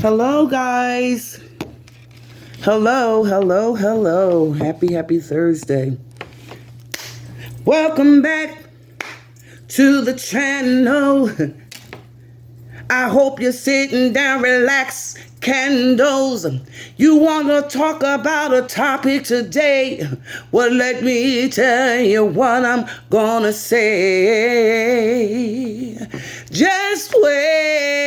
Hello, guys. Hello. Happy Thursday. Welcome back to the channel. I hope you're sitting down, relax, candles. You want to talk about a topic today? Well, let me tell you what I'm gonna say. Just wait.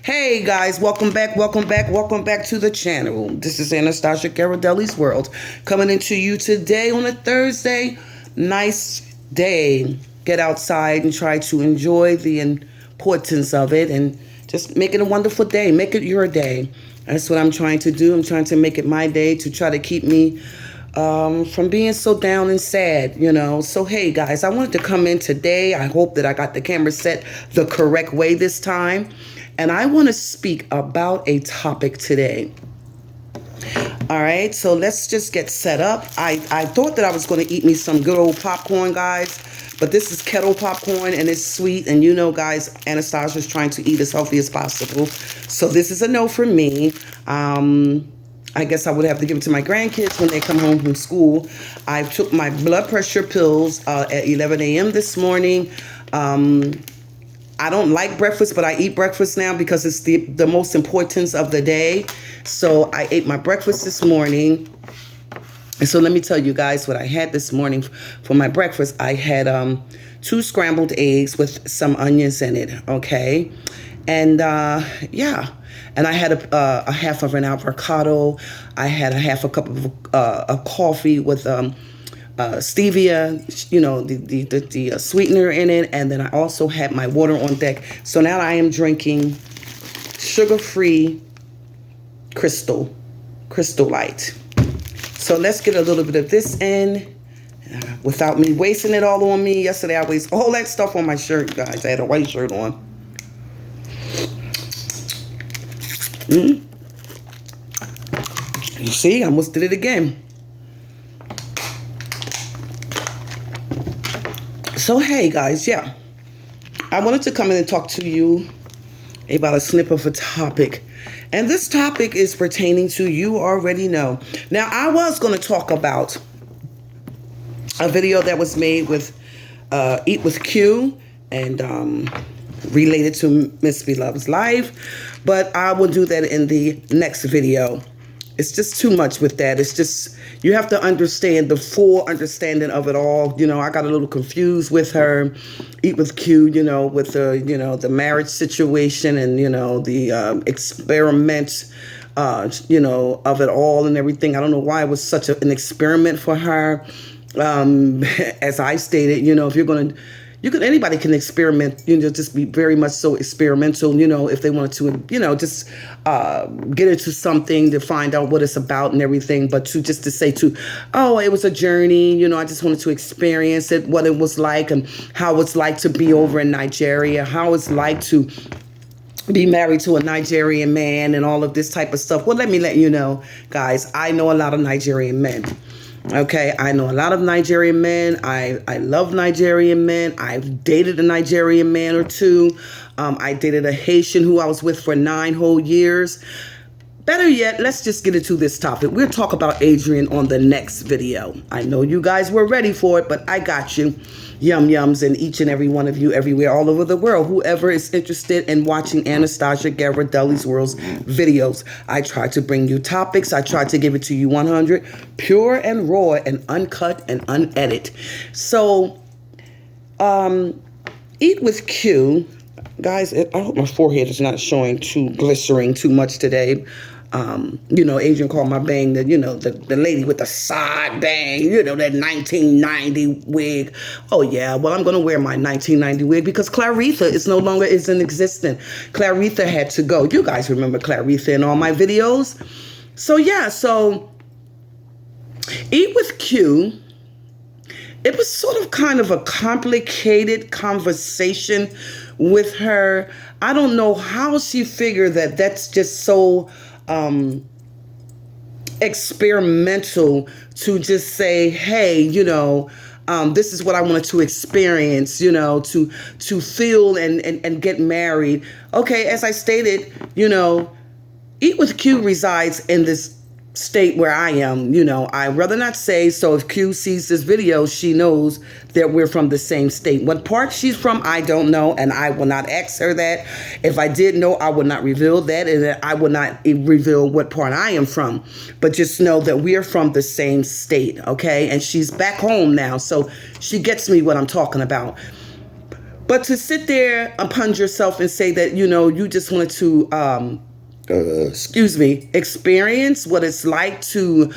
Hey guys, welcome back to the channel. This is Anastasia GHIRADELLI'S World coming into you today on a Thursday. Nice day. Get outside and try to enjoy the importance of it and just make it a wonderful day. Make it your day. That's what I'm trying to do. I'm trying to make it my day to try to keep me from being so down and sad, you know. So, hey, guys, I wanted to come in today. I hope that I got the camera set the correct way this time. And I want to speak about a topic today. All right, so let's just get set up. I thought that I was going to eat me some good old popcorn, guys. But this is kettle popcorn, and it's sweet. And you know, guys, Anastasia is trying to eat as healthy as possible. So this is a no for me. I guess I would have to give it to my grandkids when they come home from school. I took my blood pressure pills at 11 a.m. this morning. I don't like breakfast, but I eat breakfast now because it's the most importance of the day. So I ate my breakfast this morning. And so let me tell you guys what I had this morning for my breakfast. I had 2 scrambled eggs with some onions in it, okay? And yeah, and I had a half of an avocado. I had a half a cup of a coffee with stevia, you know, the sweetener in it. And then I also had my water on deck. So now I am drinking sugar-free Crystal Light. So let's get a little bit of this in without me wasting it all on me. Yesterday I wasted all that stuff on my shirt, guys. I had a white shirt on. You see, I almost did it again. So hey guys, yeah. I wanted to come in and talk to you about a snip of a topic. And this topic is pertaining to, you already know. Now, I was going to talk about a video that was made with Eat with Q and related to Miss Beloved's life. But I will do that in the next video. It's just too much with that. It's just, you have to understand the full understanding of it all. You know, I got a little confused with her, Eat with Q, you know, with the, you know, the marriage situation and, you know, the experiment, you know, of it all and everything. I don't know why it was such an experiment for her. As I stated, you know, if you're going to, anybody can experiment, you know, just be very much so experimental, you know, if they wanted to, you know, just get into something to find out what it's about and everything. But to say, oh, it was a journey, you know, I just wanted to experience it, what it was like and how it's like to be over in Nigeria, how it's like to be married to a Nigerian man and all of this type of stuff. Well, let me let you know, guys, I know a lot of Nigerian men. Okay, I know a lot of Nigerian men. I love Nigerian men. I've dated a Nigerian man or two. I dated a Haitian who I was with for 9 whole years. Better yet, let's just get into this topic. We'll talk about Adrian on the next video. I know you guys were ready for it, but I got you. Yums and each and every one of you everywhere all over the world. Whoever is interested in watching Anastasia GHIRADELLI'S World's videos. I try to bring you topics. I try to give it to you 100 pure and raw and uncut and unedited. So, Eat with Q. Guys, I hope my forehead is not showing glistering too much today. You know, Adrian called my bang the lady with the side bang, you know, that 1990 wig. Oh yeah, well, I'm gonna wear my 1990 wig because Claritha is no longer in existence. Claritha had to go. You guys remember Claritha in all my videos. So yeah, so Eat with Q. It was sort of kind of a complicated conversation with her. I don't know how she figured that that's just so experimental to just say, hey, you know, This is what I wanted to experience, you know, to feel and get married. Okay, as I stated, you know, Eat with Q resides in this state where I am. You know, I'd rather not say, so if Q sees this video, she knows that we're from the same state. What part she's from, I don't know, and I will not ask her that. If I did know, I would not reveal that, and I would not reveal what part I am from. But just know that we are from the same state, okay? And she's back home now, so she gets me what I'm talking about. But to sit there upon yourself and say that, you know, you just wanted to experience what it's like to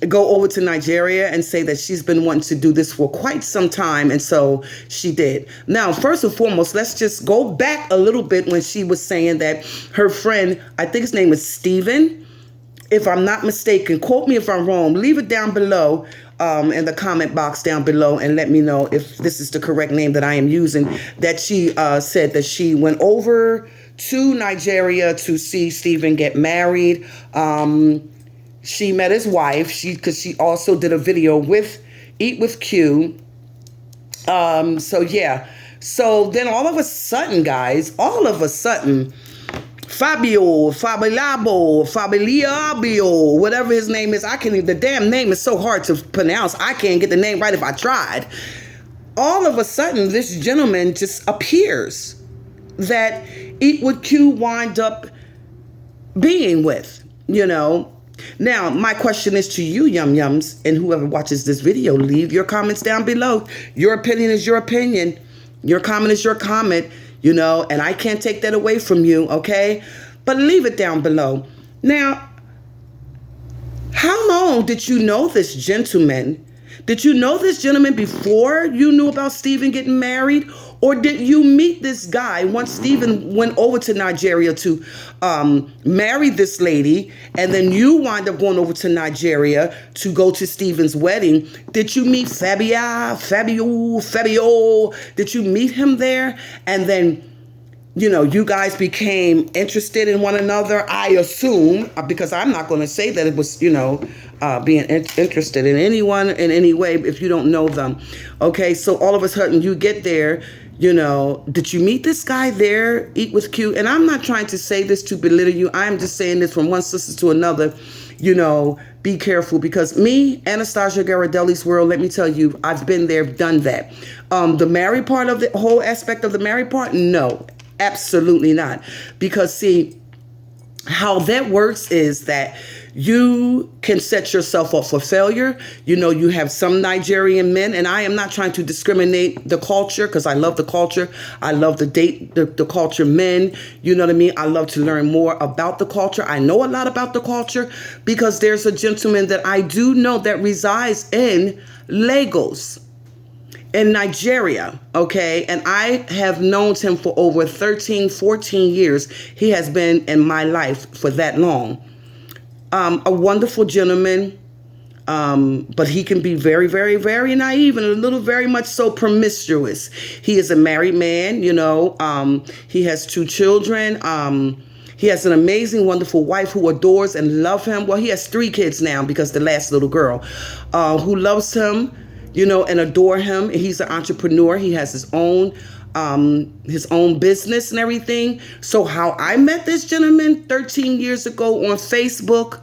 go over to Nigeria, and say that she's been wanting to do this for quite some time, and so she did. Now, first and foremost, let's just go back a little bit when she was saying that her friend, I think his name is Steven, if I'm not mistaken, quote me if I'm wrong, leave it down below in the comment box down below and let me know if this is the correct name that I am using, that she said that she went over to Nigeria to see Steven get married. She met his wife, because she also did a video with Eat with Q. So yeah. So then all of a sudden, guys, Fabiliabio, whatever his name is, the damn name is so hard to pronounce. I can't get the name right if I tried. All of a sudden, this gentleman just appears that Eat with Q wind up being with, you know. Now, my question is to you, Yum Yums, and whoever watches this video, leave your comments down below. Your opinion is your opinion. Your comment is your comment, you know, and I can't take that away from you, okay? But leave it down below. Now, how long did you know this gentleman? Did you know this gentleman before you knew about Steven getting married? Or did you meet this guy once Steven went over to Nigeria to marry this lady, and then you wind up going over to Nigeria to go to Steven's wedding? Did you meet Fabio? Did you meet him there? And then, you know, you guys became interested in one another, I assume, because I'm not going to say that it was, you know, being interested in anyone in any way if you don't know them. Okay, so all of a sudden you get there. You know, did you meet this guy there, Eat with Q? And I'm not trying to say this to belittle you. I'm just saying this from one sister to another. You know, be careful, because me, Anastasia GHIRADELLI'S world, let me tell you, I've been there, done that. The married part of the whole aspect of the married part, no, absolutely not. Because see, how that works is that you can set yourself up for failure. You know, you have some Nigerian men, and I am not trying to discriminate the culture, because I love the culture. I love to date the culture men. You know what I mean? I love to learn more about the culture. I know a lot about the culture because there's a gentleman that I do know that resides in Lagos, in Nigeria, okay? And I have known him for over 13, 14 years. He has been in my life for that long. A wonderful gentleman, but he can be very, very, very naive and a little very much so promiscuous. He is a married man, you know. He has 2 children. He has an amazing, wonderful wife who adores and loves him. Well, he has 3 kids now because the last little girl who loves him, you know, and adore him. He's an entrepreneur. He has his own business and everything. So how I met this gentleman 13 years ago on Facebook,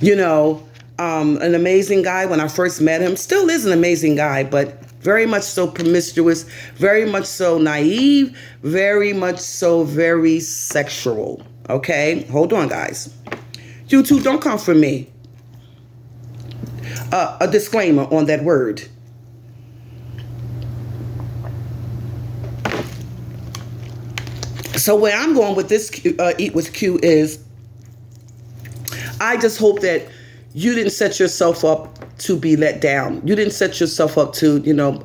you know, an amazing guy when I first met him, still is an amazing guy, but very much so promiscuous, very much so naive, very much so very sexual. Okay, hold on, guys. You two, don't come for me. A disclaimer on that word. So where I'm going with this Eat with Q is, I just hope that you didn't set yourself up to be let down. You didn't set yourself up to, you know,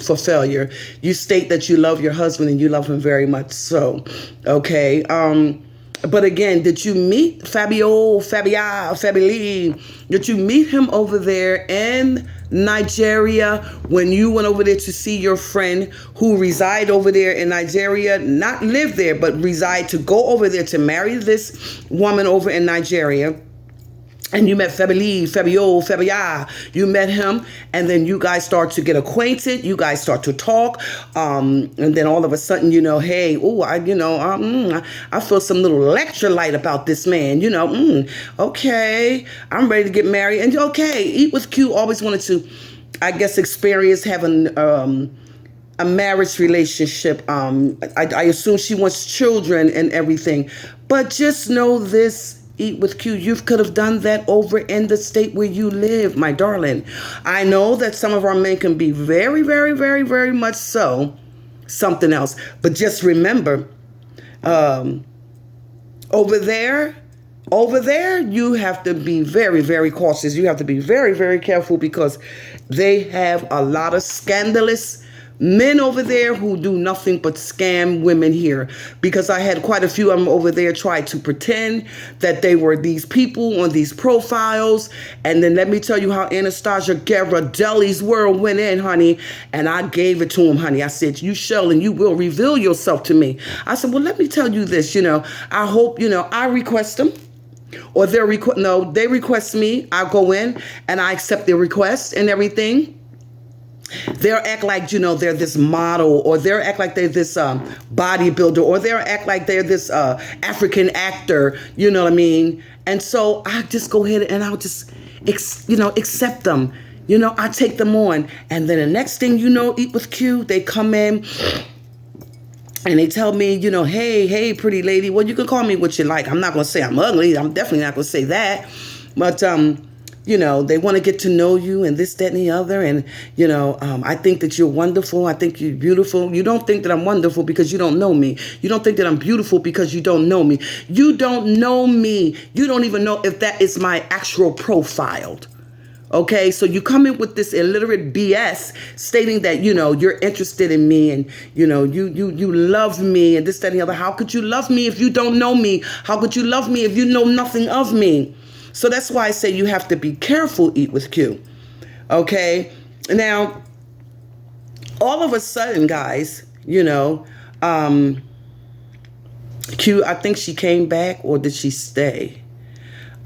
for failure. You state that you love your husband and you love him very much so. Okay. But again, did you meet Fabili? Did you meet him over there in Nigeria when you went over there to see your friend who reside over there in Nigeria? Not live there, but reside to go over there to marry this woman over in Nigeria. and you met Fabio, Fabia, you met him, and then you guys start to get acquainted, you guys start to talk, and then all of a sudden, hey, I feel some little electrolyte about this man, okay, I'm ready to get married, and okay, Eat with Q always wanted to, I guess, experience having a marriage relationship. I assume she wants children and everything, but just know this, Eat with Q, you could have done that over in the state where you live, my darling. I know that some of our men can be very, very, very, very much so something else. But just remember, over there, you have to be very, very cautious. You have to be very, very careful because they have a lot of scandalous men over there who do nothing but scam women here, because I had quite a few of them over there try to pretend that they were these people on these profiles. And then let me tell you how Anastasia GHIRADELLI'S world went in, honey. And I gave it to him, honey. I said, you shall and you will reveal yourself to me. I said, well, let me tell you this, I hope, I request them. Or they request me. I go in and I accept their request and everything. They'll act like, they're this model, or they'll act like they're this bodybuilder, or they'll act like they're this African actor, you know what I mean? And so I just go ahead and I'll just, accept them. I take them on. And then the next thing Eat with Q, they come in and they tell me, hey, pretty lady, well, you can call me what you like. I'm not going to say I'm ugly. I'm definitely not going to say that. But, they want to get to know you and this, that, and the other. And, I think that you're wonderful. I think you're beautiful. You don't think that I'm wonderful because you don't know me. You don't think that I'm beautiful because you don't know me. You don't know me. You don't even know if that is my actual profile. Okay, so you come in with this illiterate BS stating that, you're interested in me and, you love me and this, that, and the other. How could you love me if you don't know me? How could you love me if you know nothing of me? So that's why I say you have to be careful, Eat with Q. Okay? Now, all of a sudden, guys, Q, I think she came back, or did she stay?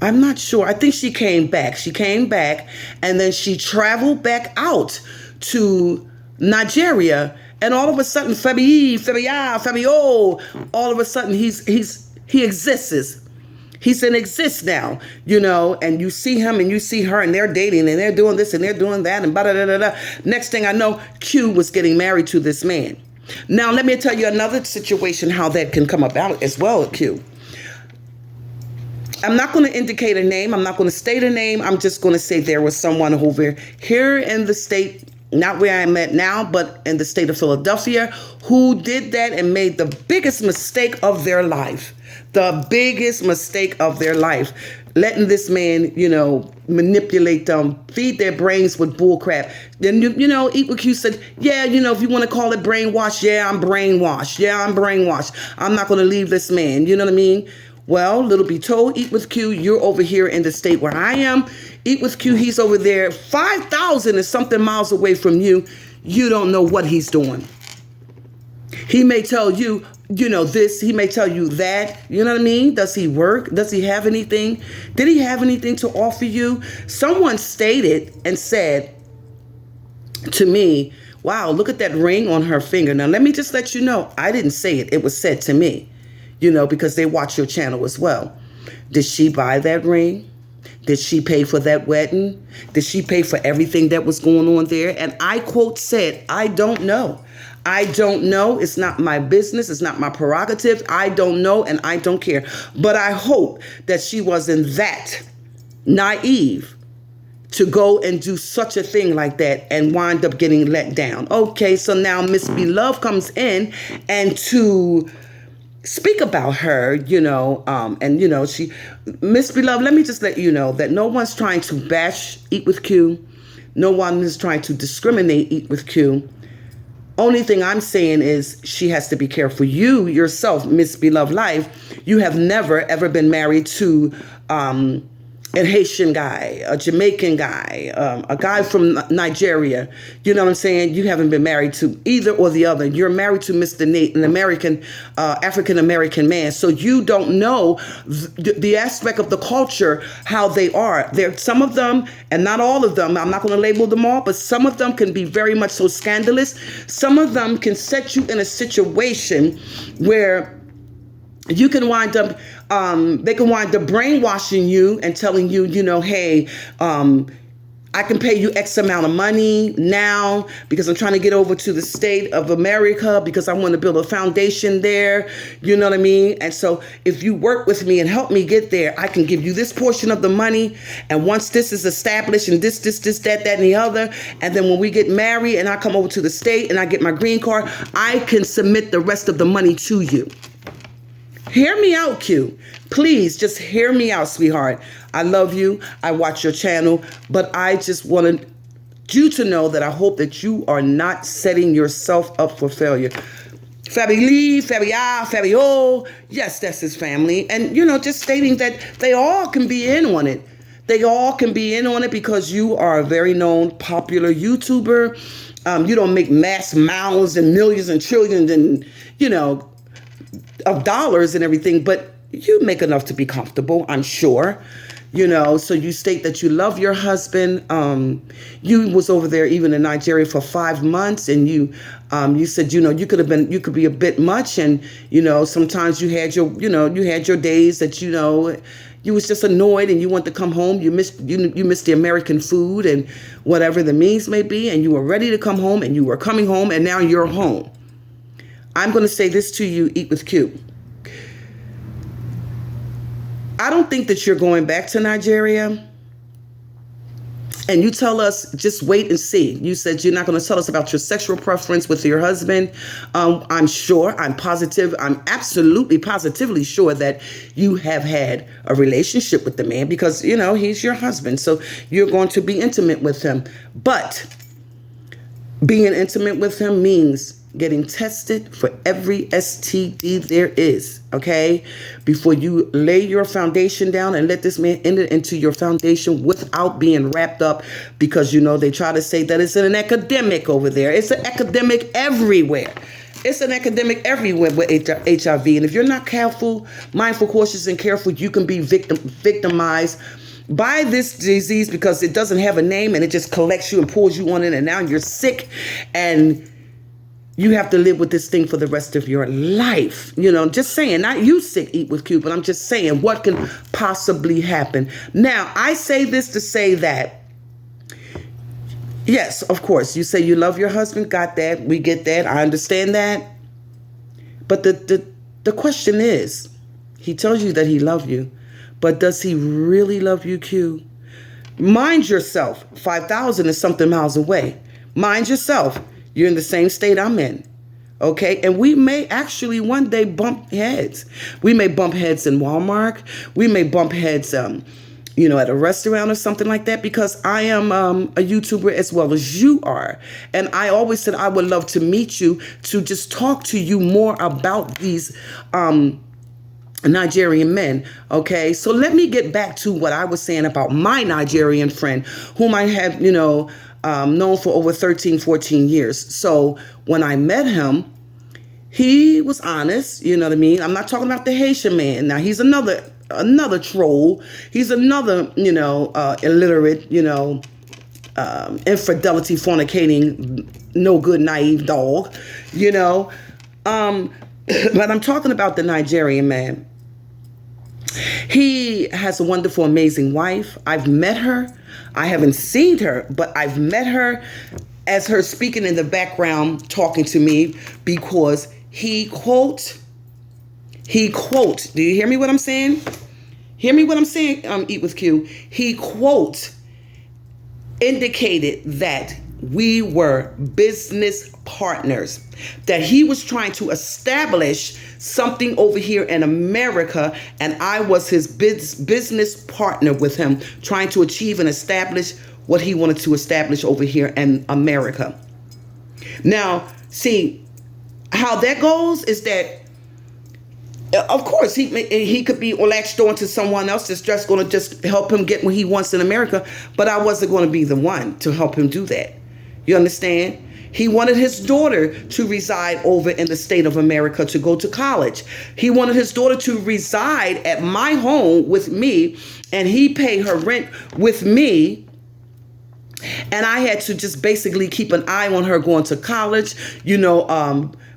I'm not sure. I think she came back. She came back and then she traveled back out to Nigeria. And all of a sudden, Fabio, all of a sudden he exists. He's in exist now, and you see him and you see her and they're dating and they're doing this and they're doing that and da-da-da-da-da. Next thing I know, Q was getting married to this man. Now, let me tell you another situation, how that can come about as well, Q. I'm not going to indicate a name. I'm not going to state a name. I'm just going to say there was someone over here in the state, not where I'm at now, but in the state of Philadelphia, who did that and made the biggest mistake of their life. The biggest mistake of their life. Letting this man, manipulate them, feed their brains with bullcrap. Then, Eat with Q said, yeah, if you want to call it brainwash, yeah, I'm brainwashed. Yeah, I'm brainwashed. I'm not going to leave this man. You know what I mean? Well, little be told, Eat with Q, you're over here in the state where I am. Eat with Q, he's over there 5,000 and something miles away from you. You don't know what he's doing. He may tell you, this, he may tell you that, you know what I mean? Does he work? Does he have anything? Did he have anything to offer you? Someone stated and said to me, wow, look at that ring on her finger. Now, let me just let you know, I didn't say it. It was said to me, because they watch your channel as well. Did she buy that ring? Did she pay for that wedding? Did she pay for everything that was going on there? And I quote said, I don't know. I don't know. It's not my business. It's not my prerogative. I don't know and I don't care. But I hope that she wasn't that naive to go and do such a thing like that and wind up getting let down. Okay, so now Miss Beloved comes in and to speak about her, she, Miss Beloved, let me just let you know that no one's trying to bash Eat with Q. No one is trying to discriminate Eat with Q. Only thing I'm saying is she has to be careful. You yourself, Miss Beloved Life, you have never, ever been married to an Haitian guy, a Jamaican guy, a guy from Nigeria. You know what I'm saying? You haven't been married to either or the other. You're married to an American, African American man. So you don't know the aspect of the culture, how they are. There, some of them, and not all of them, I'm not going to label them all, but some of them can be very much so scandalous. Some of them can set you in a situation where you can wind up, they can wind up brainwashing you and telling you, you know, hey, I can pay you X amount of money now because I'm trying to get over to the state of America because I want to build a foundation there. You know what I mean? And so if you work with me and help me get there, I can give you this portion of the money. And once this is established and this, that, and the other, and then when we get married and I come over to the state and I get my green card, I can submit the rest of the money to you. Hear me out, Q. Please just hear me out, sweetheart. I love you. I watch your channel, but I just wanted you to know that I hope that you are not setting yourself up for failure. Fabi Fabio. Yes, that's his family. And, you know, just stating that they all can be in on it. They all can be in on it because you are a very known, popular YouTuber. You don't make mass mouths and millions and trillions and, you know, of dollars and everything, but you make enough to be comfortable, I'm sure. You know, so you state that you love your husband. You was over there even in Nigeria for 5 months, and you said, you know, you could be a bit much, and you know, sometimes you had your days that, you know, you was just annoyed and you want to come home. You missed the American food and whatever the means may be, and you were ready to come home, and you were coming home, and now you're home. I'm going to say this to you, Eat with Q. I don't think that you're going back to Nigeria. And you tell us, just wait and see. You said you're not going to tell us about your sexual preference with your husband. I'm sure, I'm positive, I'm absolutely positively sure that you have had a relationship with the man because, you know, he's your husband. So you're going to be intimate with him. But being intimate with him means getting tested for every STD there is, okay? Before you lay your foundation down and let this man enter into your foundation without being wrapped up, because, you know, they try to say that it's an epidemic over there. It's an epidemic everywhere. It's an epidemic everywhere with HIV. And if you're not careful, mindful, cautious, and careful, you can be victimized by this disease because it doesn't have a name and it just collects you and pulls you on in, and now you're sick and you have to live with this thing for the rest of your life. You know, just saying, not you sick, Eat with Q, but I'm just saying what can possibly happen. Now, I say this to say that, yes, of course, you say you love your husband. Got that. We get that. I understand that. But the question is, he tells you that he loves you, but does he really love you, Q? Mind yourself. 5,000 is something miles away. Mind yourself. You're in the same state I'm in, okay? And we may actually one day bump heads. We may bump heads in Walmart. We may bump heads, you know, at a restaurant or something like that, because I am a YouTuber as well as you are. And I always said I would love to meet you to just talk to you more about these Nigerian men, okay? So let me get back to what I was saying about my Nigerian friend, whom I have, you know, known for over 13, 14 years. So when I met him, he was honest, you know what I mean? I'm not talking about the Haitian man. Now, he's another troll. He's another, you know, illiterate, you know, infidelity, fornicating, no good, naive dog, you know. But I'm talking about the Nigerian man. He has a wonderful, amazing wife. I've met her. I haven't seen her, but I've met her as her speaking in the background, talking to me, because he quote, do you hear me what I'm saying? Hear me what I'm saying, Eat with Q. He quote indicated that we were business partners, that he was trying to establish something over here in America, and I was his business partner with him, trying to achieve and establish what he wanted to establish over here in America. Now, see, how that goes is that Of course, he could be latched on to someone else that's just going to just help him get what he wants in America. But I wasn't going to be the one to help him do that. You understand? He wanted his daughter to reside over in the state of America to go to college. He wanted his daughter to reside at my home with me, and he paid her rent with me. And I had to just basically keep an eye on her going to college,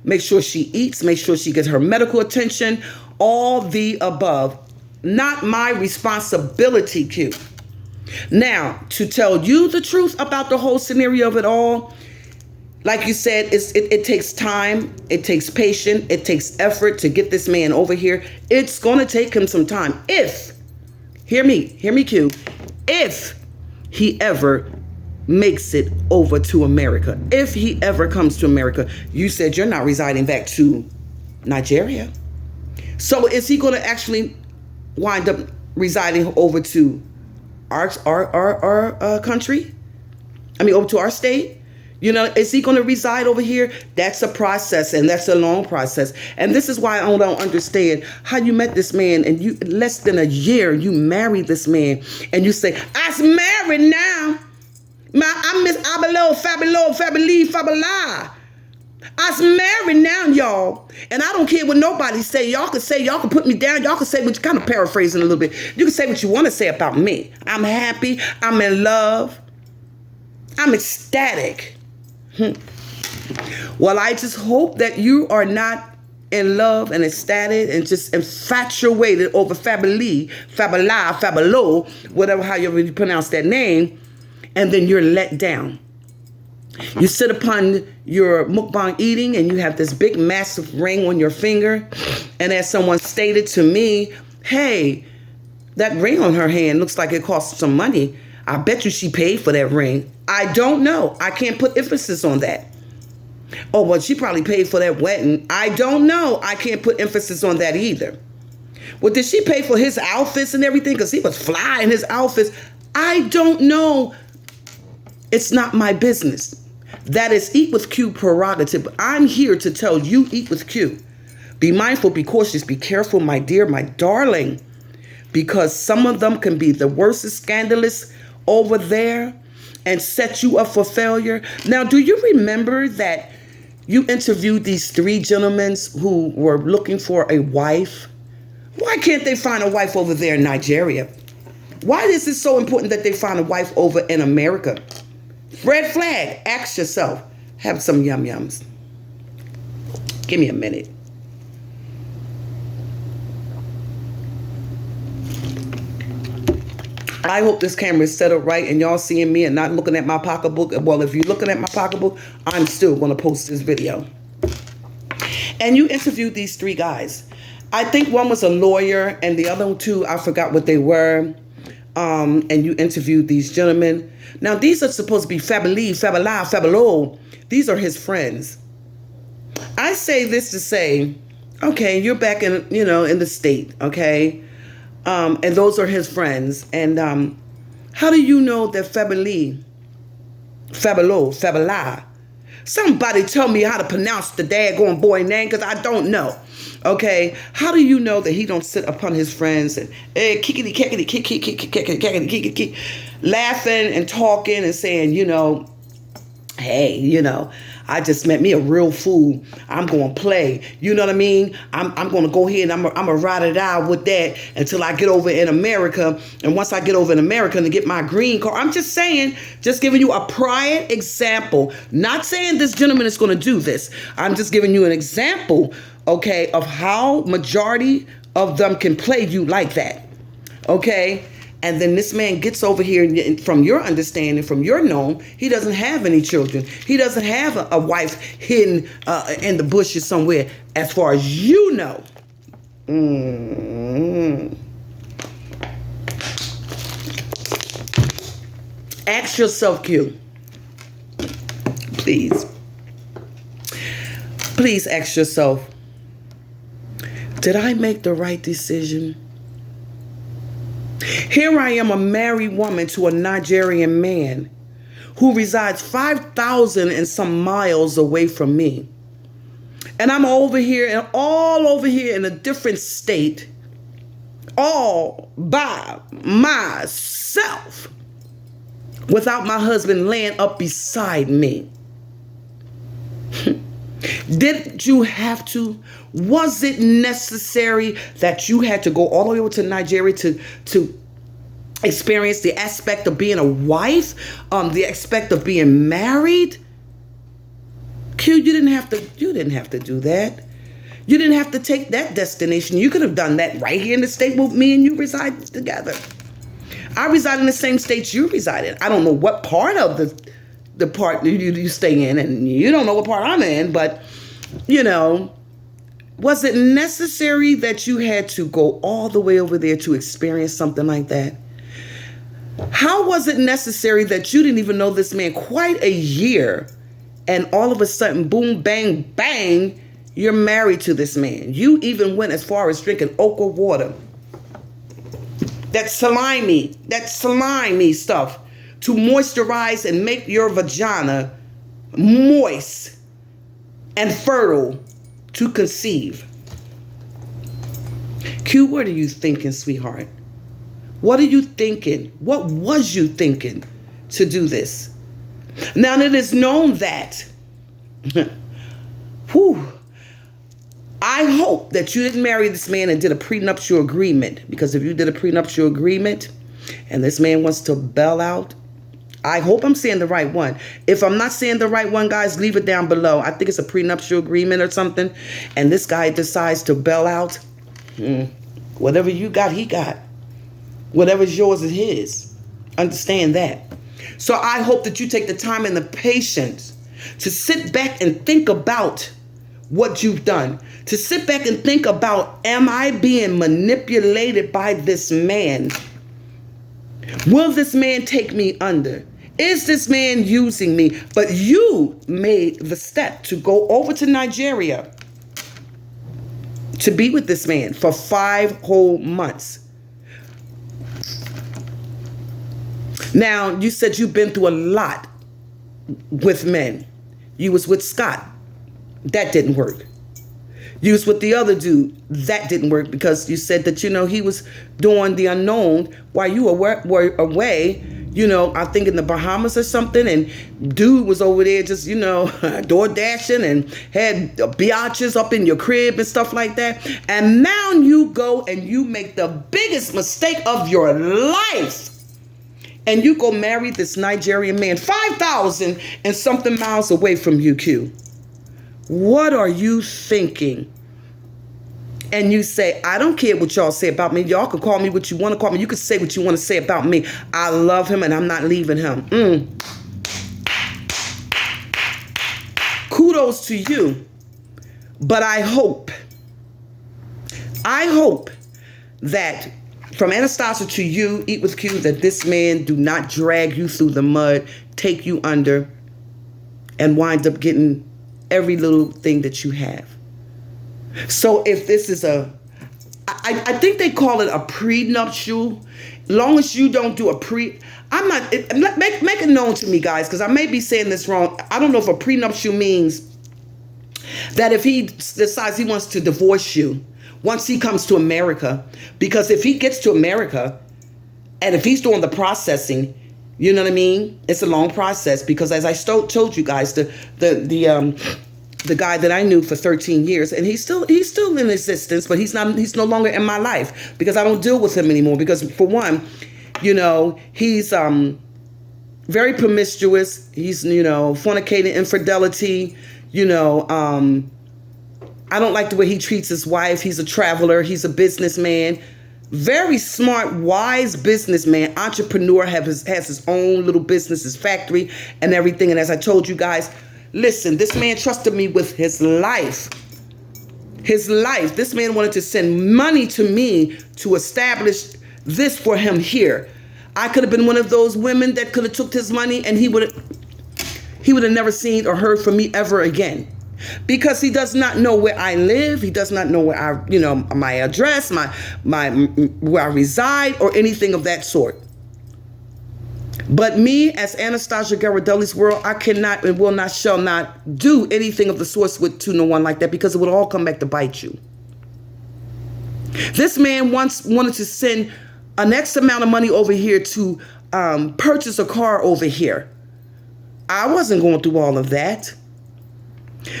make sure she eats, make sure she gets her medical attention, all the above. Not my responsibility, Q. Now, to tell you the truth about the whole scenario of it all, like you said, it takes time, it takes patience, it takes effort to get this man over here. It's going to take him some time. Hear me, Q, if he ever makes it over to America, if he ever comes to America. You said you're not residing back to Nigeria. So is he going to actually wind up residing over to our country? I mean, over to our state? Is he going to reside over here? That's a process, and that's a long process. And this is why I don't understand how you met this man, and you less than a year you married this man, and you say, "I'm married now. I miss Abelo, Fabelo, Fabili, Fabala. I'm married now, y'all. And I don't care what nobody say. Y'all can put me down. Y'all can say what you kind of paraphrasing a little bit. You can say what you want to say about me. I'm happy. I'm in love. I'm ecstatic. Well, I just hope that you are not in love and ecstatic and just infatuated over Fabili, Fabala, Fabelo, whatever, however you pronounce that name, and then you're let down. You sit upon your mukbang eating and you have this big massive ring on your finger, and as someone stated to me, hey, that ring on her hand looks like it cost some money. I bet you she paid for that ring. I don't know. I can't put emphasis on that. Oh, well, she probably paid for that wedding. I don't know. I can't put emphasis on that either. Well, did she pay for his outfits and everything? Because he was fly in his outfits. I don't know. It's not my business. That is Eat with Q prerogative. I'm here to tell you, Eat with Q. Be mindful, be cautious, be careful, my dear, my darling. Because some of them can be the worstest scandalous over there and set you up for failure. Now, do you remember that you interviewed these 3 gentlemen who were looking for a wife? Why can't they find a wife over there in Nigeria? Why is it so important that they find a wife over in America? Red flag. Ask yourself. Have some yum-yums. Give me a minute. I hope this camera is set up right and y'all seeing me and not looking at my pocketbook. Well, if you're looking at my pocketbook, I'm still going to post this video. And you interviewed these 3 guys. I think one was a lawyer and the other 2, I forgot what they were. And you interviewed these gentlemen. Now, these are supposed to be Fabili, Fabala, Fabelo. These are his friends. I say this to say, okay, you're back in, in the state, okay? And those are his friends. And how do you know that Fabili, Fabelo, Fabala? Somebody tell me how to pronounce the daggone boy name, because I don't know. Okay, how do you know that he don't sit upon his friends and kickity, kickity, kickity, laughing and talking and saying, hey, I just met me a real fool. I'm going to play. You know what I mean? I'm going to go ahead and I'm going to ride it out with that until I get over in America. And once I get over in America and get my green card, I'm just saying, just giving you a prior example. Not saying this gentleman is going to do this. I'm just giving you an example, okay, of how majority of them can play you like that. Okay? And then this man gets over here, and from your understanding, from your known, he doesn't have any children. He doesn't have a wife hidden in the bushes somewhere, as far as you know. Ask yourself, Q. Please. Please ask yourself, did I make the right decision? Here I am, a married woman to a Nigerian man who resides 5,000 and some miles away from me. And I'm over here and all over here in a different state, all by myself, without my husband laying up beside me. Did you have to? Was it necessary that you had to go all the way over to Nigeria to experience the aspect of being a wife, the aspect of being married? Q, you didn't have to do that. You didn't have to take that destination. You could have done that right here in the state where me and you reside together. I reside in the same state you reside in. I don't know what part of the part you stay in, and you don't know what part I'm in, but, was it necessary that you had to go all the way over there to experience something like that? How was it necessary that you didn't even know this man quite a year, and all of a sudden, boom, bang, bang, you're married to this man? You even went as far as drinking okra water. That slimy stuff to moisturize and make your vagina moist and fertile to conceive. Q, what are you thinking, sweetheart? What are you thinking? What was you thinking to do this? Now it is known that, I hope that you didn't marry this man and did a prenuptial agreement, because if you did a prenuptial agreement and this man wants to bail out, I hope I'm saying the right one. If I'm not saying the right one, guys, leave it down below. I think it's a prenuptial agreement or something, and this guy decides to bail out. Whatever you got, he got. Whatever's yours is his. Understand that. So I hope that you take the time and the patience to sit back and think about what you've done. To sit back and think about, am I being manipulated by this man? Will this man take me under? Is this man using me? But you made the step to go over to Nigeria to be with this man for 5 whole months. Now, you said you've been through a lot with men. You was with Scott. That didn't work. You was with the other dude. That didn't work because you said that, he was doing the unknown while you were away, I think in the Bahamas or something. And dude was over there just, door dashing and had biatches up in your crib and stuff like that. And now you go and you make the biggest mistake of your life. And you go marry this Nigerian man 5,000 and something miles away from you, Q. What are you thinking? And you say, I don't care what y'all say about me. Y'all can call me what you want to call me. You can say what you want to say about me. I love him and I'm not leaving him. Kudos to you. But I hope that from Anastasia to you, Eat with Q, that this man do not drag you through the mud, take you under, and wind up getting every little thing that you have. So if this is I think they call it a prenuptial. Long as you don't do make it known to me, guys, because I may be saying this wrong. I don't know if a prenuptial means that if he decides he wants to divorce you once he comes to America, because if he gets to America and if he's doing the processing, you know what I mean? It's a long process because, as I told you guys, the guy that I knew for 13 years, and he's still in existence, but he's no longer in my life because I don't deal with him anymore. Because for one, he's very promiscuous. He's fornicating, infidelity. I don't like the way he treats his wife. He's a traveler. He's a businessman. Very smart, wise businessman, entrepreneur, has his own little business, his factory and everything. And as I told you guys, listen, this man trusted me with his life. His life. This man wanted to send money to me to establish this for him here. I could have been one of those women that could have took his money and he would have never seen or heard from me ever again. Because he does not know where I live. He does not know where my address, my where I reside, or anything of that sort. But me, as Anastasia GHIRADELLI'S world, I cannot and will not, shall not do anything of the sort to no one like that, because it would all come back to bite you. This man once wanted to send an X amount of money over here to purchase a car over here. I wasn't going through all of that.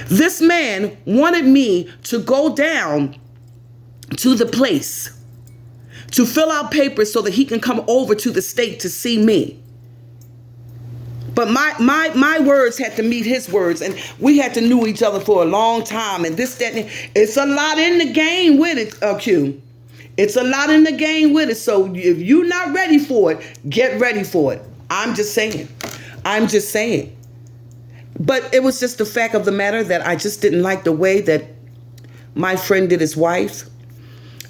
This man wanted me to go down to the place to fill out papers so that he can come over to the state to see me. But my words had to meet his words, and we had to know each other for a long time, and this, that, and it's a lot in the game with it, Q. It's a lot in the game with it. So if you're not ready for it, get ready for it. I'm just saying. I'm just saying. But it was just the fact of the matter that I just didn't like the way that my friend did his wife.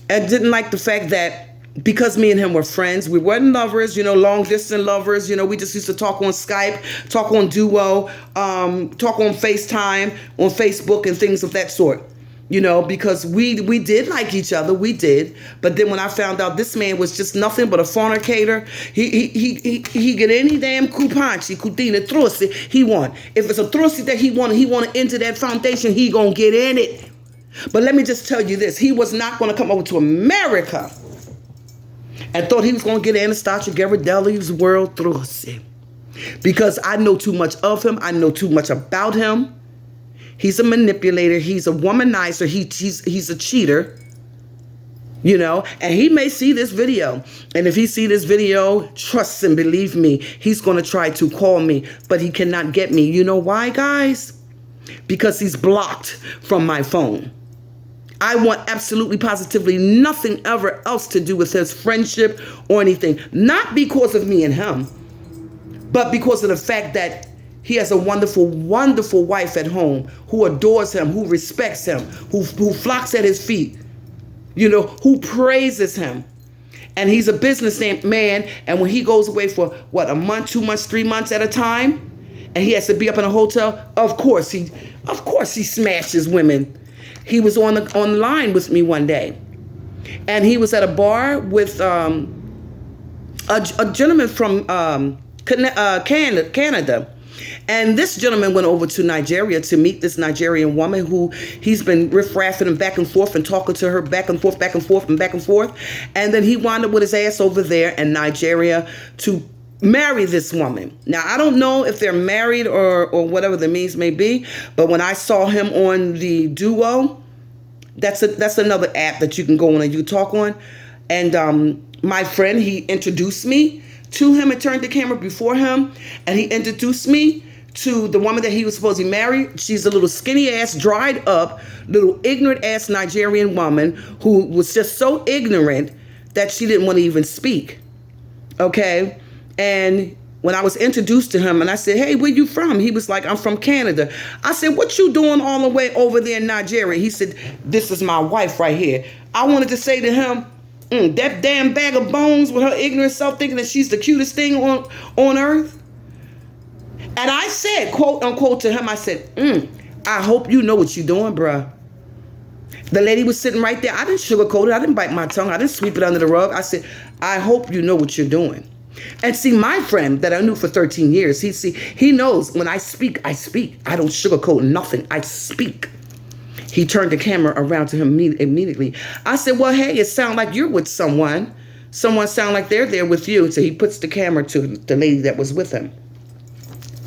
I didn't like the fact that because me and him were friends, we weren't lovers, long distance lovers. We just used to talk on Skype, talk on Duo, talk on FaceTime, on Facebook and things of that sort. Because we did like each other, we did. But then when I found out this man was just nothing but a fornicator, he get any damn cupanchi, cutina, trussi he want. If it's a trussi that he want to enter that foundation, he gonna get in it. But let me just tell you this, he was not gonna come over to America and thought he was gonna get Anastasia GHIRADELLI'S world trussi. Because I know too much of him, I know too much about him. He's a manipulator. He's a womanizer. He's a cheater, and he may see this video. And if he see this video, trust and believe me, he's going to try to call me, but he cannot get me. You know why, guys? Because he's blocked from my phone. I want absolutely positively nothing ever else to do with his friendship or anything. Not because of me and him, but because of the fact that he has a wonderful, wonderful wife at home who adores him, who respects him, who flocks at his feet, who praises him. And he's a businessman. And when he goes away for, a month, 2 months, 3 months at a time, and he has to be up in a hotel, of course he smashes women. He was on the line with me one day. And he was at a bar with a gentleman from Canada. And this gentleman went over to Nigeria to meet this Nigerian woman who he's been riff-raffing and back and forth and talking to her back and forth and back and forth. And then he wound up with his ass over there in Nigeria to marry this woman. Now, I don't know if they're married or whatever the means may be, but when I saw him on the Duo, that's another app that you can go on and you talk on. And my friend, he introduced me to him and turned the camera before him, and he introduced me to the woman that he was supposed to marry. She's a little skinny ass, dried up, little ignorant ass Nigerian woman who was just so ignorant that she didn't want to even speak. Okay. And when I was introduced to him and I said, "Hey, where you from?" He was like, "I'm from Canada." I said, "What you doing all the way over there in Nigeria?" He said, "This is my wife right here." I wanted to say to him, that damn bag of bones with her ignorant self thinking that she's the cutest thing on earth. And I said, quote unquote, to him, I said, "I hope you know what you're doing, bruh." The lady was sitting right there. I didn't sugarcoat it. I didn't bite my tongue. I didn't sweep it under the rug. I said, "I hope you know what you're doing." And see, my friend that I knew for 13 years, he knows when I speak, I speak. I don't sugarcoat nothing. I speak. He turned the camera around to him immediately. I said, "Well, hey, it sounds like you're with someone. Someone sound like they're there with you." So he puts the camera to the lady that was with him.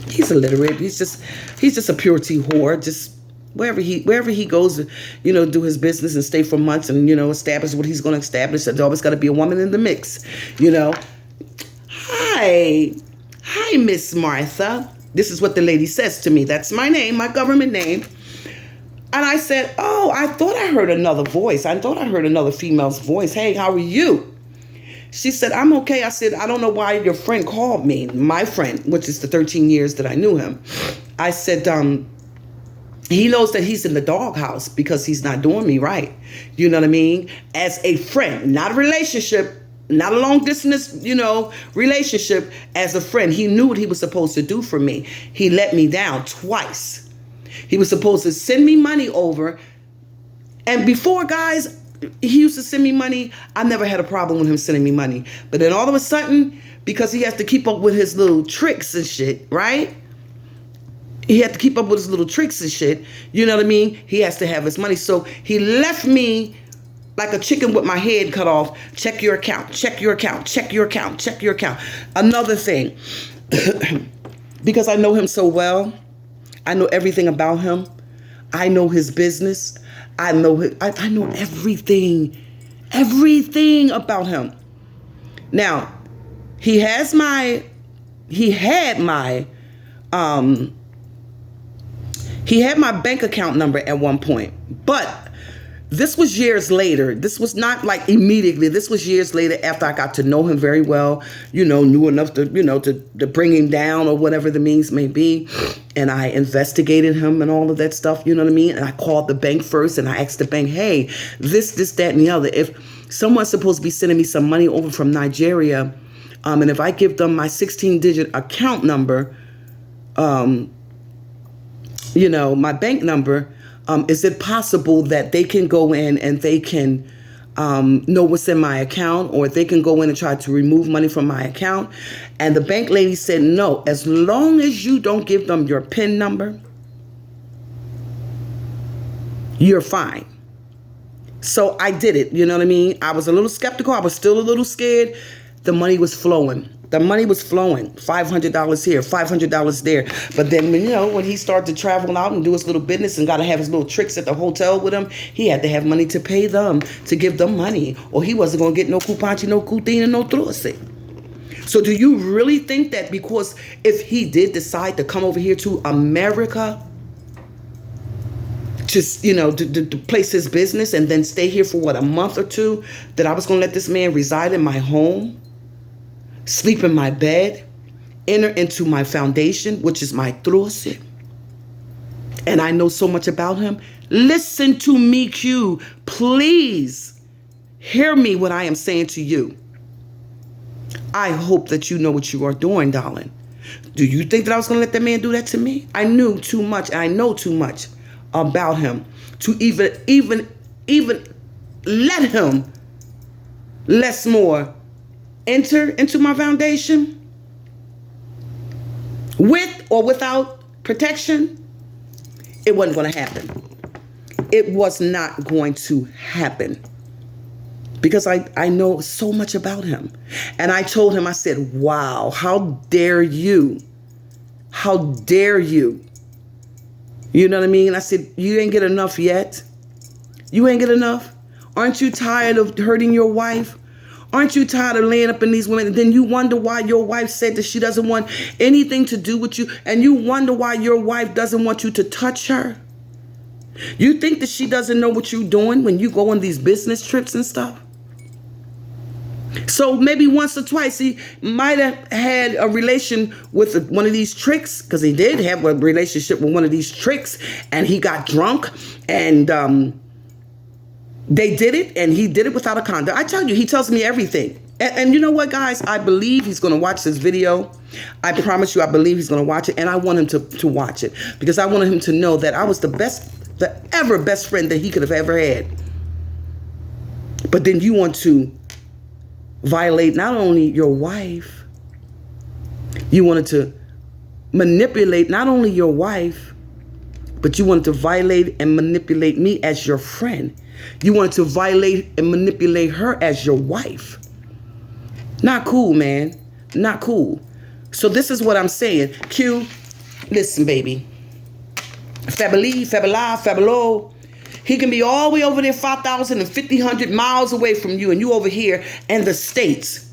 He's illiterate. He's just a purity whore. Just wherever he goes, do his business and stay for months and, establish what he's going to establish. There's always got to be a woman in the mix, Hi, Miss Martha. This is what the lady says to me. That's my name, my government name. And I said, "Oh, I thought I heard another voice. I thought I heard another female's voice. Hey, how are you?" She said, "I'm okay." I said, "I don't know why your friend called me." My friend, which is the 13 years that I knew him. I said, he knows that he's in the doghouse because he's not doing me right. You know what I mean? As a friend, not a relationship, not a long distance, relationship. As a friend, he knew what he was supposed to do for me. He let me down twice. He was supposed to send me money over. And before, guys, he used to send me money. I never had a problem with him sending me money. But then all of a sudden, because he has to keep up with his little tricks and shit, right? He had to keep up with his little tricks and shit. You know what I mean? He has to have his money. So he left me like a chicken with my head cut off. Check your account, check your account, check your account, check your account. Another thing, because I know him so well, I know everything about him. I know his business. I know everything about him. Now, he had my bank account number at one point, but this was years later. This was not like immediately. This was years later after I got to know him very well, knew enough to, to bring him down or whatever the means may be. And I investigated him and all of that stuff, you know what I mean? And I called the bank first and I asked the bank, hey, this, that, and the other. If someone's supposed to be sending me some money over from Nigeria, and if I give them my 16-digit account number, my bank number, is it possible that they can go in and they can know what's in my account, or they can go in and try to remove money from my account? And the bank lady said, no, as long as you don't give them your PIN number, you're fine. So I did it. You know what I mean? I was a little skeptical. I was still a little scared. The money was flowing. $500 here, $500 there. But then, when he started to travel out and do his little business and got to have his little tricks at the hotel with him, he had to have money to pay them, to give them money, or he wasn't going to get no kupanchi, no kutina, no truce. So do you really think that because if he did decide to come over here to America, just, to place his business and then stay here for a month or two, that I was going to let this man reside in my home, sleep in my bed, enter into my foundation, which is my truce, and I know so much about him? Listen to me, Q. Please hear me what I am saying to you. I hope that you know what you are doing, darling. Do you think that I was going to let that man do that to me? I knew too much. I know too much about him to even let him, less more, enter into my foundation with or without protection. It wasn't going to happen. It was not going to happen, because I know so much about him. And I told him, I said, wow, how dare you? How dare you? You know what I mean? I said, you ain't get enough yet. You ain't get enough. Aren't you tired of hurting your wife? Aren't you tired of laying up in these women? And then you wonder why your wife said that she doesn't want anything to do with you. And you wonder why your wife doesn't want you to touch her. You think that she doesn't know what you're doing when you go on these business trips and stuff? So maybe once or twice he might have had a relation with one of these tricks, because he did have a relationship with one of these tricks, and he got drunk, and they did it, and he did it without a condom. I tell you, he tells me everything. And you know what, guys? I believe he's going to watch this video. I promise you, I believe he's going to watch it, and I want him to watch it, because I want him to know that I was the best friend that he could have ever had. But then you want to violate not only your wife, you wanted to manipulate not only your wife, but you wanted to violate and manipulate me as your friend. You wanted to violate and manipulate her as your wife. Not cool, man. Not cool. So this is what I'm saying. Q, listen, baby. Fabili, fabila, fabilo. He can be all the way over there 5,000 and 1,500 miles away from you, and you over here in the States.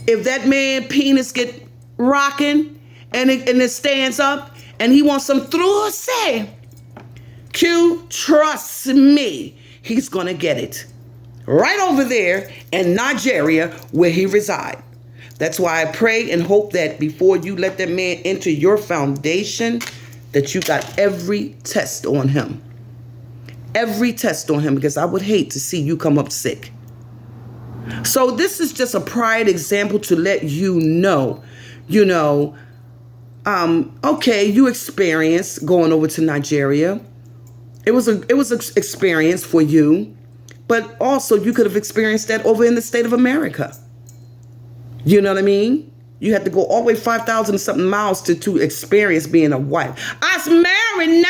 If that man penis get rocking and it stands up and he wants some truce, Q, trust me, he's going to get it. Right over there in Nigeria where he resides. That's why I pray and hope that before you let that man enter your foundation, that you got every test on him. Every test on him, because I would hate to see you come up sick. So this is just a pride example to let you know, okay, you experienced going over to Nigeria. It was an experience for you. But also you could have experienced that over in the state of America. You know what I mean? You had to go all the way 5,000 something miles to experience being a wife. I's married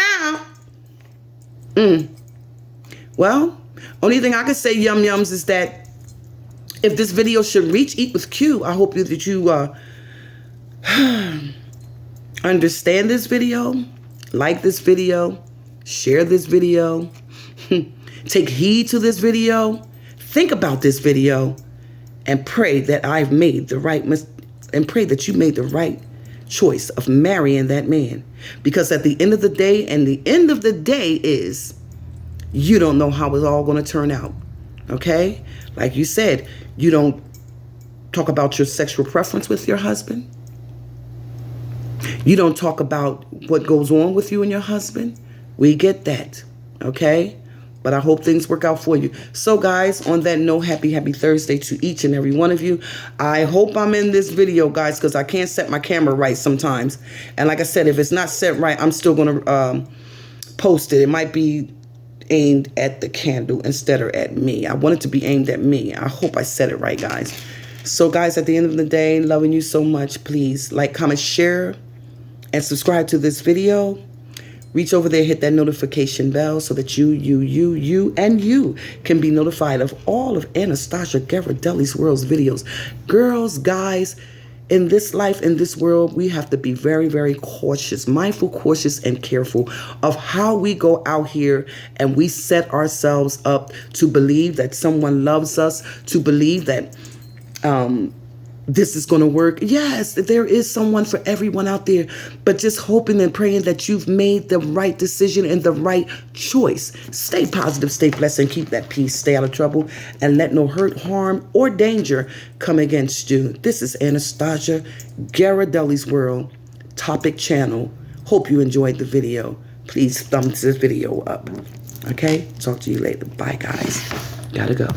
now. Well, only thing I could say, yum yums, is that if this video should reach Eat with Q, I hope that you understand this video, like this video, share this video, take heed to this video, think about this video, and pray that I've made the right and pray that you made the right choice of marrying that man. Because at the end of the day, and the end of the day is, you don't know how it's all going to turn out. Okay? Like you said, you don't talk about your sexual preference with your husband. You don't talk about what goes on with you and your husband. We get that. Okay? But I hope things work out for you. So guys, on that note, happy Thursday to each and every one of you. I hope I'm in this video, guys, because I can't set my camera right sometimes. And like I said, if it's not set right, I'm still going to post it. It might be aimed at the candle instead of at me. I want it to be aimed at me. I hope I said it right, guys. So guys, at the end of the day, loving you so much. Please like, comment, share, and subscribe to this video. Reach over there, hit that notification bell so that you can be notified of all of Anastasia GHIRADELLI'S World's videos. Girls, guys, in this life, in this world, we have to be very, very cautious, mindful, cautious, and careful of how we go out here and we set ourselves up to believe that someone loves us, to believe that this is going to work. Yes, there is someone for everyone out there, but just hoping and praying that you've made the right decision and the right choice. Stay positive, stay blessed, and keep that peace. Stay out of trouble and let no hurt, harm, or danger come against you. This is Anastasia GHIRADELLI'S World Topic Channel. Hope you enjoyed the video. Please thumbs this video up. Okay? Talk to you later. Bye, guys. Gotta go.